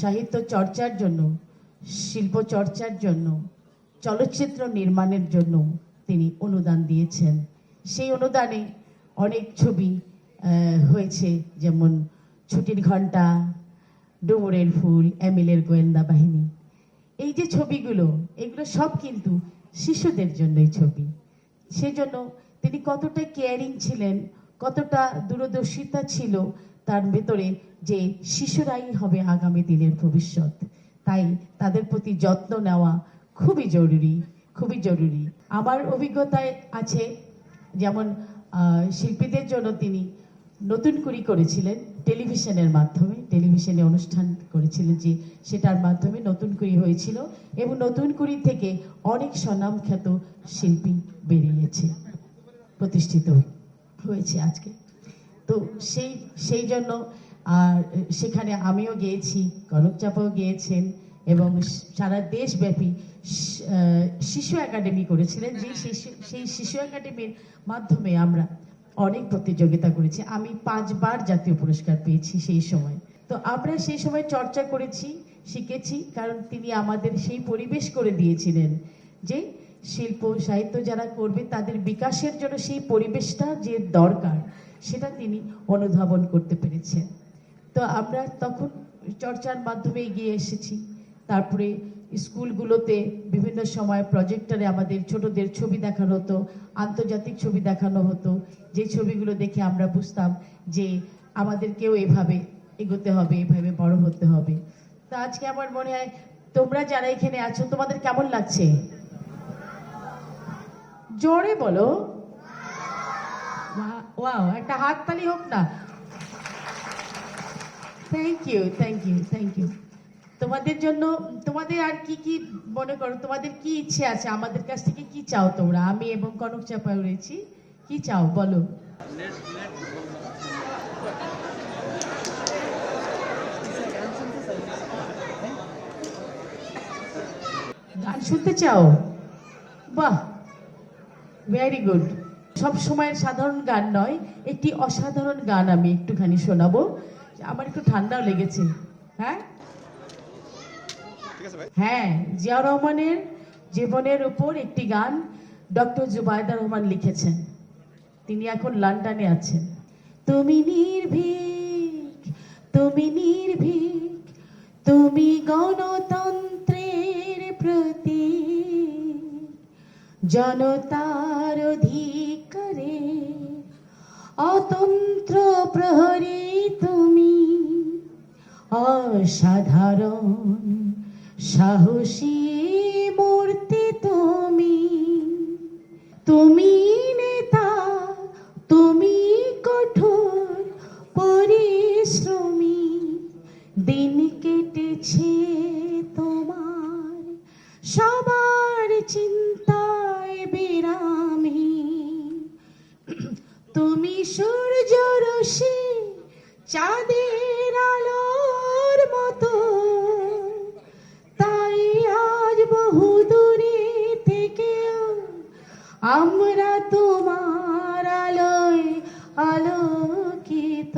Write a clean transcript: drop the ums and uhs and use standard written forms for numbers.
সাহিত্য চর্চার জন্য, শিল্প চর্চার জন্য, চলচ্চিত্র নির্মাণের জন্য তিনি অনুদান দিয়েছেন। সেই অনুদানে অনেক ছবি হয়েছে, যেমন ছুটির ঘন্টা, ডুমুরের ফুল, এমিলের গোয়েন্দা বাহিনী। এই যে ছবিগুলো, এগুলো সব কিন্তু শিশুদের জন্যই ছবি। সেজন্য তিনি কতটা কেয়ারিং ছিলেন, কতটা দূরদর্শিতা ছিল তার ভেতরে, যে শিশুরাই হবে আগামী দিনের ভবিষ্যৎ। তাই তাদের প্রতি যত্ন নেওয়া খুবই জরুরি, খুবই জরুরি। আমার অভিজ্ঞতায় আছে, যেমন শিল্পীদের জন্য তিনি নতুন কুড়ি করেছিলেন টেলিভিশনের মাধ্যমে, টেলিভিশনে অনুষ্ঠান করেছিলেন, যে সেটার মাধ্যমে নতুন কুড়ি হয়েছিল, এবং নতুন কুড়ি থেকে অনেক স্বনামখ্যাত শিল্পী বেরিয়েছে, প্রতিষ্ঠিত হয়েছে আজকে। তো সেই জন্য আর সেখানে আমিও গিয়েছি, কনক চাপাও গিয়েছেন, এবং সারা দেশব্যাপী শিশু একাডেমি করেছিলেন। সেই শিশু একাডেমির মাধ্যমে আমরা অনেক প্রতিযোগিতা করেছি। আমি 5 বার জাতীয় পুরস্কার পেয়েছি সেই সময়। তো আমরা সেই সময় চর্চা করেছি, শিখেছি, কারণ তিনি আমাদের সেই পরিবেশ করে দিয়েছিলেন যে শিল্প সাহিত্য যারা করবে তাদের বিকাশের জন্য সেই পরিবেশটা যে দরকার, সেটা তিনি অনুধাবন করতে পেরেছেন। তো আমরা তখন চর্চার মাধ্যমে এগিয়ে এসেছি। তারপরে স্কুলগুলোতে বিভিন্ন সময় প্রজেক্টরে আমাদের ছোটদের ছবি দেখানো হতো, আন্তর্জাতিক ছবি দেখানো হতো, যে ছবিগুলো দেখে আমরা বুঝতাম যে আমাদেরকেও এভাবে এগোতে হবে, এভাবে বড় হতে হবে। তো আজকে আমার মনে হয় তোমরা যারা এখানে আছো, তোমাদের কেমন লাগছে? জোরে বলো, ওয়াও, একটা হাততালি হোক না। Thank you, thank you, thank you. তোমাদের জন্য, তোমাদের আর কি কি মনে করো, তোমাদের কি ইচ্ছে আছে, আমাদের কাছ থেকে কি চাও তোমরা? আমি এবং কনক চাপা রয়েছি, কি চাও বলো? গান শুনতে চাও? বাহ, ভেরি গুড। সব সময়ের সাধারণ গান নয়, একটি অসাধারণ গান আমি একটুখানি শোনাবো। আমার একটু ঠান্ডাও লেগেছে। হ্যাঁ হ্যাঁ, জিয়াউর রহমানের জীবনের উপর একটি গান ডক্টর জুবাইদা রহমান লিখেছেন। তিনি এখন লন্ডনে আছেন। তুমি নির্ভীক, তুমি নির্ভীক, তুমি গণতন্ত্রের প্রতি, জনতার অধিকারে অতন্ত্র প্রহরী তুমি, অসাধারণ সাহসী মূর্তি তুমি। তুমি নেতা, তুমি কঠোর পরিশ্রমী, দিন কেটেছে তোমার সবার চিন্তায় বিরামী। তুমি সূর্য রশ্মি, চাঁদের আলোর মতো, তাই আজ বহু দূরে থেকেও আমরা তোমার আলোয় আলোকিত।